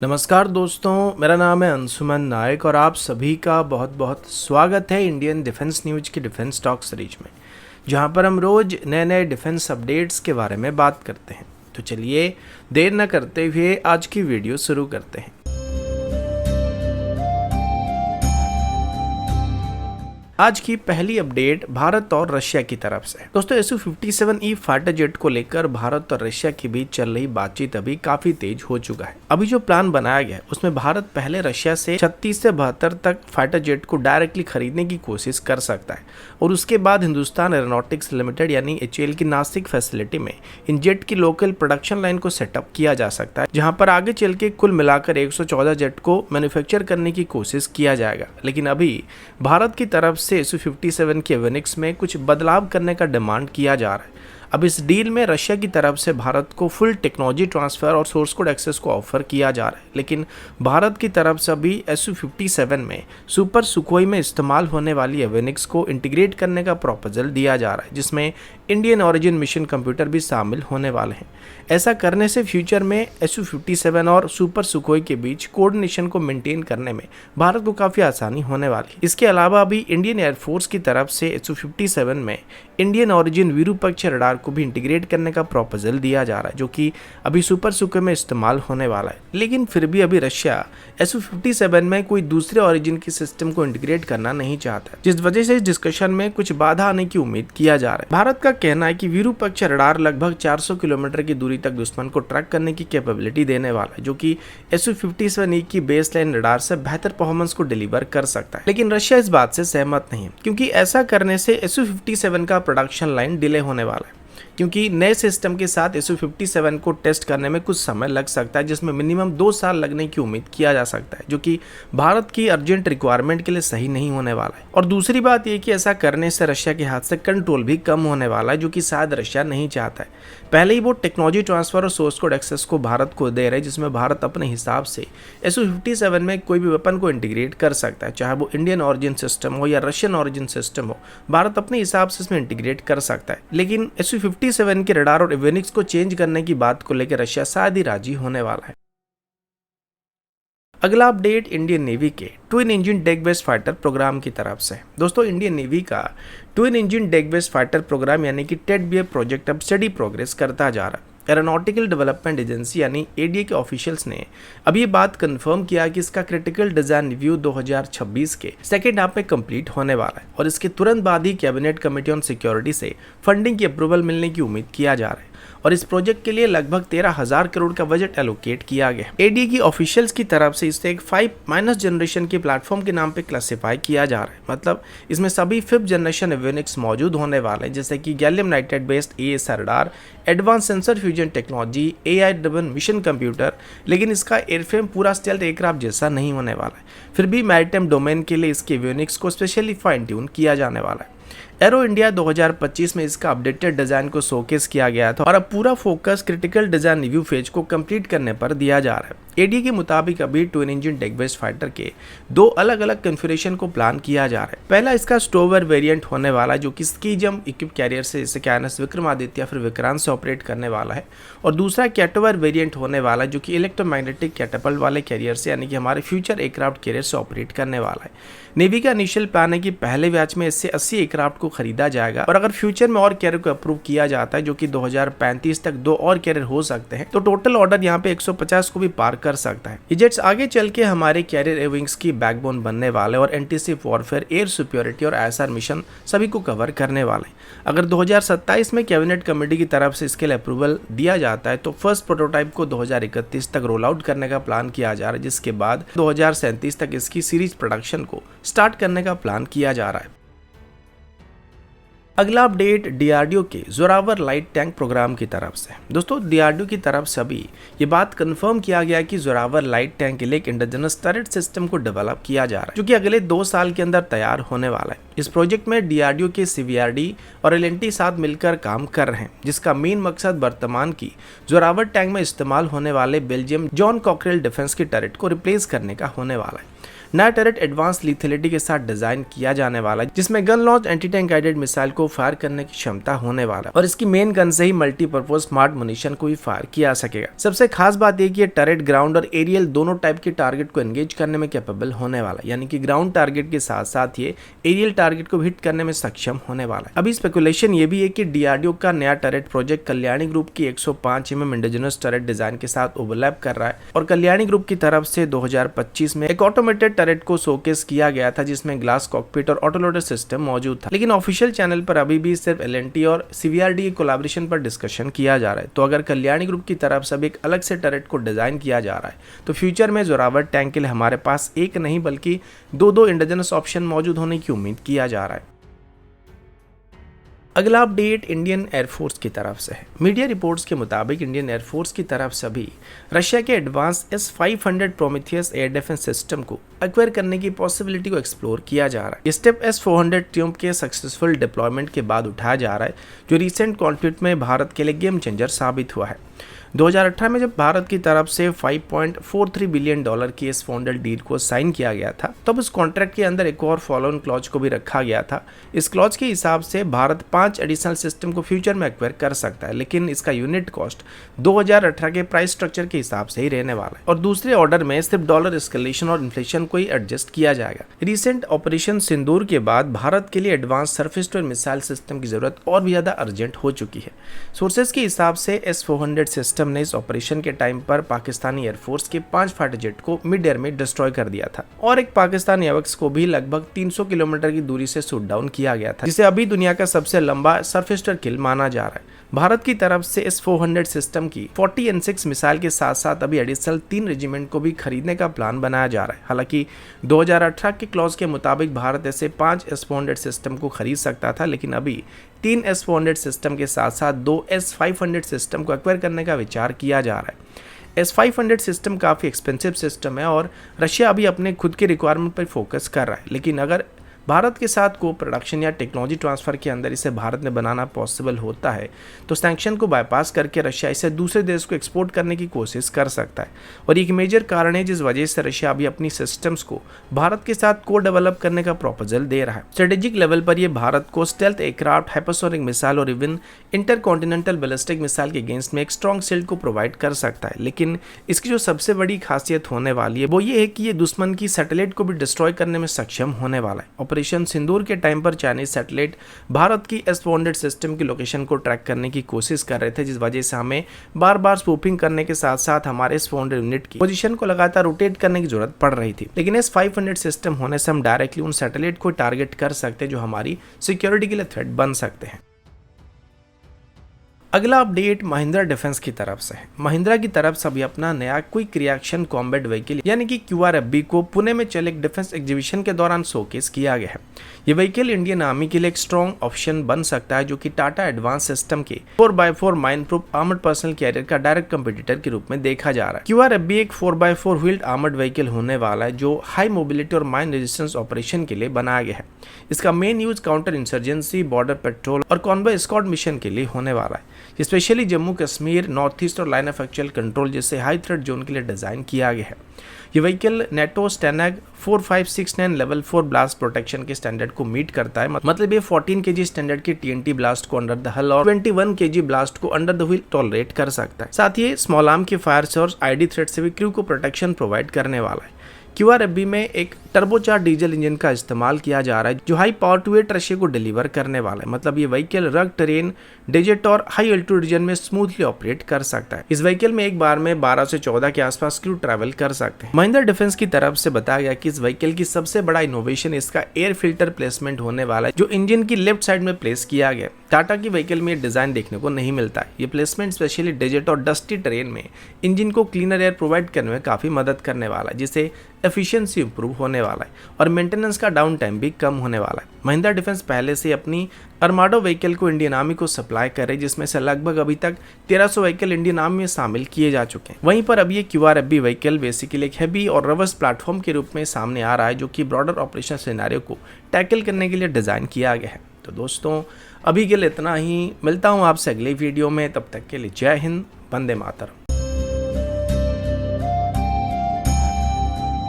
नमस्कार दोस्तों, मेरा नाम है अंशुमन नायक और आप सभी का बहुत बहुत स्वागत है इंडियन डिफेंस न्यूज की डिफेंस टॉक सीरीज में, जहां पर हम रोज नए नए डिफेंस अपडेट्स के बारे में बात करते हैं। तो चलिए देर न करते हुए आज की वीडियो शुरू करते हैं। आज की पहली अपडेट भारत और रशिया की तरफ से। दोस्तों, Su-57E फाइटर जेट को लेकर भारत और रशिया के बीच चल रही बातचीत अभी काफी तेज हो चुका है। अभी जो प्लान बनाया गया है उसमें भारत पहले रशिया से 36 से 72 तक फाइटर जेट को डायरेक्टली खरीदने की कोशिश कर सकता है और उसके बाद हिंदुस्तान एरोनॉटिक्स लिमिटेड यानी HAL की नासिक फैसिलिटी में इन जेट की लोकल प्रोडक्शन लाइन को सेटअप किया जा सकता है, जहां पर आगे चल के कुल मिलाकर 114 जेट को मैन्युफैक्चर करने की कोशिश किया जाएगा। लेकिन अभी भारत की तरफ से Su-57 के एवियोनिक्स में कुछ बदलाव करने का डिमांड किया जा रहा है। अब इस डील में रशिया की तरफ से भारत को फुल टेक्नोलॉजी ट्रांसफर और सोर्स कोड एक्सेस को ऑफर किया जा रहा है, लेकिन भारत की तरफ से अभी Su-57 में सुपर सुखोई में इस्तेमाल होने वाली एवियोनिक्स को इंटीग्रेट करने का प्रपोजल दिया जा रहा है, जिसमें इंडियन ओरिजिन मिशन कंप्यूटर भी शामिल होने वाले हैं। ऐसा करने से फ्यूचर में Su-57 और सुपर सुखोई के बीच कोऑर्डिनेशन को मेंटेन करने में भारत को काफ़ी आसानी होने वाली है। इसके अलावा अभी इंडियन एयरफोर्स की तरफ से Su-57 में इंडियन ओरिजिन विरूपक्ष रडार को भी इंटीग्रेट करने का प्रपोजल दिया जा रहा है, जो कि अभी सुपर सुखोई में इस्तेमाल होने वाला है। लेकिन फिर भी अभी रशिया Su-57 में कोई दूसरे ओरिजिन के सिस्टम को इंटीग्रेट करना नहीं चाहता, जिस वजह से इस डिस्कशन में कुछ बाधा आने की उम्मीद किया जा रहा है। भारत का कहना है कि विरूपक्ष रडार लगभग 400 किलोमीटर की दूरी तक दुश्मन को ट्रैक करने की कैपेबिलिटी देने वाला है, जो कि Su-57E की बेसलाइन रडार से बेहतर परफॉर्मेंस को डिलीवर कर सकता है। लेकिन रशिया इस बात से सहमत नहीं है, क्योंकि ऐसा करने से Su-57 का प्रोडक्शन लाइन डिले होने वाला है, क्योंकि नए सिस्टम के साथ Su-57 को टेस्ट करने में कुछ समय लग सकता है, जिसमें मिनिमम 2 साल लगने की उम्मीद किया जा सकता है, जो कि भारत की अर्जेंट रिक्वायरमेंट के लिए सही नहीं होने वाला है। और दूसरी बात यह कि ऐसा करने से रशिया के हाथ से कंट्रोल भी कम होने वाला है, जो कि शायद रशिया नहीं चाहता है। पहले ही वो टेक्नोलॉजी ट्रांसफर और सोर्स कोड एक्सेस को भारत को दे रहे हैं, जिसमें भारत अपने हिसाब से Su-57 में कोई भी वेपन को इंटीग्रेट कर सकता है, चाहे वो इंडियन ऑरिजिन सिस्टम हो या रशियन ऑरिजिन सिस्टम हो। भारत अपने हिसाब से इसमें इंटीग्रेट कर सकता है, लेकिन Su-57 के रडार और एवियोनिक्स को चेंज करने की बात को लेकर रशिया शायद ही राजी होने वाला है। अगला अपडेट इंडियन नेवी के twin engine deck based fighter programme की तरफ से। दोस्तों, इंडियन नेवी का twin engine deck based fighter programme यानी कि TED-BF प्रोजेक्ट अब स्टडी प्रोग्रेस करता जा रहा है। एरोनॉटिकल डेवलपमेंट एजेंसी यानी ADA के ऑफिशियल्स ने अब ये बात कंफर्म किया कि इसका क्रिटिकल डिजाइन रिव्यू 2026 के सेकेंड हाफ में कंप्लीट होने वाला है और इसके तुरंत बाद ही कैबिनेट कमेटी ऑन सिक्योरिटी से फंडिंग की अप्रूवल मिलने की उम्मीद किया जा रहा है और इस प्रोजेक्ट के लिए लगभग 13,000 करोड़ का बजट एलोकेट किया गया। ADA की ऑफिशियल्स की तरफ से इसे एक 5- जनरेशन के प्लेटफॉर्म के नाम पे क्लासिफाई किया जा रहा है। मतलब इसमें सभी 5th जनरेशन एवियोनिक्स मौजूद होने वाले हैं, जैसे कि gallium nitride based AESA radar, advance sensor fusion technology, AI driven mission computer. लेकिन इसका एयरफ्रेम पूरा स्टेल्थ एयरक्राफ्ट जैसा नहीं होने वाला है। फिर भी मैरीटाइम डोमेन के लिए इसके एवियोनिक्स को स्पेशली फाइन ट्यून किया जाने वाला है। एरो इंडिया 2025 में इसका अपडेटेड डिजाइन को शोकेस किया गया था और अब पूरा focus critical design review phase को कंप्लीट करने पर दिया जा रहा है। ADA के मुताबिक अभी twin engine deck based fighter के 2 अलग अलग कन्फिगरेशन को प्लान किया जा रहा है। पहला इसका स्टोवर वेरिएंट होने वाला है, जो कि स्कीजम इक्विप कैरियर से जैसे KNS विक्रमादित्य फिर विक्रांत से ऑपरेट करने वाला है, और दूसरा कैटोवर वेरिएंट होने वाला है, जो कि इलेक्ट्रोमैग्नेटिक कैटेपल्ट वाले कैरियर से यानी कि हमारे फ्यूचर एयरक्राफ्ट कैरियर से ऑपरेट करने वाला है। नेवी का इनिशियल प्लान है कि पहले बैच में इससे 80 एयरक्राफ्ट को खरीदा जाएगा और अगर फ्यूचर में और कैरियर को अप्रूव किया जाता है, जो कि 2035 तक 2 और कैरियर हो सकते हैं, तो टोटल ऑर्डर यहाँ पे 150 को भी पार कर सकता है। ये जेट्स आगे चल के हमारे कैरियर विंग्स की बैकबोन बनने वाले और एंटी-शिप वॉरफेयर, एयर सिक्योरिटी और ISR मिशन सभी को कवर करने वाले। अगर 2027 में कैबिनेट कमेटी की तरफ से इसके लिए अप्रूवल दिया जाता है तो फर्स्ट प्रोटोटाइप को 2031 तक रोल आउट करने का प्लान किया जा रहा है, जिसके बाद 2037 तक इसकी सीरीज प्रोडक्शन को स्टार्ट करने का प्लान किया जा रहा है। अगला अपडेट DRDO के जोरावर लाइट टैंक प्रोग्राम की तरफ से। दोस्तों, DRDO की तरफ से अभी ये बात कंफर्म किया गया कि जोरावर लाइट टैंक के लिए एक इंडिजिनस टर्रेट सिस्टम को डेवलप किया जा रहा है, जो कि अगले 2 साल के अंदर तैयार होने वाला है। इस प्रोजेक्ट में DRDO के CVRD और L&T साथ मिलकर काम कर रहे हैं, जिसका मेन मकसद वर्तमान की जोरावर टैंक में इस्तेमाल होने वाले बेल्जियम जॉन कॉकरेल डिफेंस की टर्रेट को रिप्लेस करने का होने वाला है। नया टरेट एडवांस लिथेलिटी के साथ डिजाइन किया जाने वाला है, जिसमें gun launch anti tank guided missile को फायर करने की क्षमता होने वाला है और इसकी मेन गन से ही मल्टीपर्पज स्मार्ट मुनिशन को भी फायर किया सकेगा। सबसे खास बात यह कि टरेट ग्राउंड और एरियल दोनों टाइप के टारगेट को एंगेज करने में कैपेबल होने वाला है, यानी कि ग्राउंड टारगेट के साथ साथ ये एरियल टारगेट को हिट करने में सक्षम होने वाला है। अभी स्पेकुलेशन ये भी है कि डीआरडीओ का नया टरेट प्रोजेक्ट कल्याणी ग्रुप की 105 mm इंडिजिनस टरेट डिजाइन के साथ ओवरलैप कर रहा है और कल्याणी ग्रुप की तरफ से 2025 में एक ऑटोमेटेड टरेट को शोकेस किया गया था, जिसमें ग्लास कॉकपिट और ऑटोलोडर सिस्टम मौजूद था। लेकिन ऑफिशियल चैनल पर अभी भी सिर्फ एलएनटी और सीवीआरडी के कोलैबोरेशन पर डिस्कशन किया जा रहा है। तो अगर कल्याणी ग्रुप की तरफ से एक अलग से टरेट को डिजाइन किया जा रहा है तो फ्यूचर में जोरावर टैंक के लिए हमारे पास एक नहीं बल्कि दो इंडिजिनस ऑप्शन मौजूद होने की उम्मीद किया जा रहा है। अगला अपडेट इंडियन एयरफोर्स की तरफ से है। मीडिया रिपोर्ट्स के मुताबिक इंडियन एयरफोर्स की तरफ से भी रशिया के advance S-500 Prometheus air defence system को एक्वायर करने की पॉसिबिलिटी को एक्सप्लोर किया जा रहा है। ये स्टेप S-400 ट्रियम्फ के सक्सेसफुल डिप्लॉयमेंट के बाद उठाया जा रहा है, जो रिसेंट कॉन्फ्लिक्ट में भारत के लिए गेम चेंजर साबित हुआ है। 2018 में जब भारत की तरफ से $5.43 बिलियन की S-400 डील को साइन किया गया था, तब उस कॉन्ट्रैक्ट के अंदर एक और फॉलो ऑन क्लॉज को भी रखा गया था। इस क्लॉज के हिसाब से भारत 5 एडिशनल सिस्टम को फ्यूचर में एक्वायर कर सकता है, लेकिन इसका यूनिट कॉस्ट 2018 के प्राइस स्ट्रक्चर के हिसाब से ही रहने वाला है और दूसरे ऑर्डर में सिर्फ डॉलर एस्केलेशन और इन्फ्लेशन को ही एडजस्ट किया जाएगा। रिसेंट ऑपरेशन सिंदूर के बाद भारत के लिए advance surface to air missile system की जरूरत और भी ज्यादा अर्जेंट हो चुकी है। सोर्सेज के हिसाब से S-400 सिस्टम ने इस ऑपरेशन के टाइम पर पाकिस्तानी एयरफोर्स के 5 फाइटर जेट को मिड एयर में डिस्ट्रॉय कर दिया था और एक पाकिस्तानी एवक्स को भी लगभग 300 किलोमीटर की दूरी से शूट डाउन किया गया था, जिसे अभी दुनिया का सबसे लंबा सरफेस टू एयर किल माना जा रहा है। भारत की तरफ से S-400 सिस्टम की 40 N6 मिसाइल के साथ साथ अभी एडिशनल 3 रेजिमेंट को भी खरीदने का प्लान बनाया जा रहा है। हालांकि 2018 के क्लॉज के मुताबिक भारत ऐसे 5 S-400 सिस्टम को खरीद सकता था, लेकिन अभी 3 S-400 सिस्टम के साथ साथ 2 S-500 सिस्टम को एक्वायर करने का विचार किया जा रहा है। S-500 सिस्टम काफ़ी एक्सपेंसिव सिस्टम है और रशिया अभी अपने खुद के रिक्वायरमेंट पर फोकस कर रहा है, लेकिन अगर भारत के साथ को प्रोडक्शन या टेक्नोलॉजी ट्रांसफर के अंदर इसे भारत में बनाना पॉसिबल होता है तो सैंक्शन को बाईपास करके रशिया इसे दूसरे देश को एक्सपोर्ट करने की कोशिश कर सकता है और एक मेजर कारण है जिस वजह से रशिया अभी अपनी सिस्टम्स को भारत के साथ को डेवलप करने का प्रपोजल दे रहा है। स्ट्रेटेजिक लेवल पर यह भारत को स्टेल्थ एयरक्राफ्ट, हाइपरसोनिक मिसाइल और इवन इंटरकॉन्टिनेंटल बैलिस्टिक मिसाइल के अगेंस्ट में एक स्ट्रॉन्ग शील्ड को प्रोवाइड कर सकता है। लेकिन इसकी जो सबसे बड़ी खासियत होने वाली है वो ये है कि ये दुश्मन की सैटेलाइट को भी डिस्ट्रॉय करने में सक्षम होने वाला है। ऑपरेशन सिंदूर के टाइम पर चाइनीज सैटेलाइट भारत की S-400 सिस्टम की लोकेशन को ट्रैक करने की कोशिश कर रहे थे, जिस वजह से हमें बार बार स्पूफिंग करने के साथ साथ हमारे S-400 यूनिट की पोजीशन को लगातार रोटेट करने की जरूरत पड़ रही थी। लेकिन S-500 सिस्टम होने से हम डायरेक्टली उन सैटेलाइट को टारगेट कर सकते हैं जो हमारी सिक्योरिटी के लिए थ्रेट बन सकते हैं। अगला अपडेट महिंद्रा डिफेंस की तरफ से है। महिंद्रा की तरफ से अभी अपना नया क्विक रिएक्शन कॉम्बैट व्हीकल यानी कि QRFB को पुणे में चले एक डिफेंस एग्जीबिशन के दौरान शोकेस किया गया है। ये व्हीकल इंडियन आर्मी के लिए एक स्ट्रॉन्ग ऑप्शन बन सकता है, जो कि टाटा एडवांस सिस्टम के 4x4 mine proof armoured personnel carrier का डायरेक्ट कंपटीटर के रूप में देखा जा रहा है। QRFB एक 4x4 व्हील्ड आर्मर्ड व्हीकल होने वाला है जो हाई मोबिलिटी और माइन रेजिस्टेंस ऑपरेशन के लिए बनाया गया है। इसका main use counter insurgency, border patrol और कॉन्वॉय एस्कॉर्ट मिशन के लिए होने वाला है। Specially Jammu Kashmir, north east और लाइन ऑफ एक्चुअल कंट्रोल जैसे हाई थ्रेट जोन के लिए डिजाइन किया गया है। ये vehicle NATO STANAG 4569 level 4 blast protection के स्टैंडर्ड को मीट करता है। मतलब ये 14 kg स्टैंडर्ड की TNT ब्लास्ट को अंडर द हल और 21 kg ब्लास्ट को अंडर द व्हील टॉलरेट कर सकता है। साथ ही स्मॉल आर्म के फायर सोर्स ID थ्रेट से भी क्रू को प्रोटेक्शन प्रोवाइड करने वाला है। QRFB में एक टर्बोचार्ज डीजल इंजन का इस्तेमाल किया जा रहा है जो high power to weight Russia को डिलीवर करने वाला है। मतलब ये व्हीकल रग टेरेन, डेजर्ट और हाई एल्टीट्यूड रीजन में स्मूथली ऑपरेट कर सकता है। इस व्हीकल में एक बार में 12 से 14 के आसपास क्रू ट्रैवल कर सकते हैं। महिंद्रा डिफेंस की तरफ से बताया गया कि इस व्हीकल की सबसे बड़ा इनोवेशन इसका एयर फिल्टर प्लेसमेंट होने वाला है जो इंजन की लेफ्ट साइड में प्लेस किया गया। टाटा की व्हीकल में डिजाइन देखने को नहीं मिलता है। ये प्लेसमेंट स्पेशली डेजर्ट और डस्टी टेरेन में इंजन को क्लीनर एयर प्रोवाइड करने में काफी मदद करने वाला है, जिससे एफिशिएंसी इंप्रूव होने वाला है और मेंटेनेंस का डाउन टाइम भी कम होने वाला है। महिंद्रा डिफेंस पहले से अपनी अर्माडो व्हीकल को इंडियन आर्मी को सप्लाई कर रही है, जिसमें से लगभग अभी तक 1300 व्हीकल इंडियन आर्मी में शामिल किए जा चुके हैं। वहीं पर अब ये QRFB व्हीकल बेसिकली एक हैवी और रवर्स प्लेटफॉर्म के रूप में सामने आ रहा है, जो कि ब्रॉडर ऑपरेशन सिनेरियो को टैकल करने के लिए डिजाइन किया गया है। तो दोस्तों अभी के लिए इतना ही, मिलता हूँ आपसे अगले वीडियो में, तब तक के लिए जय हिंद, वंदे मातरम।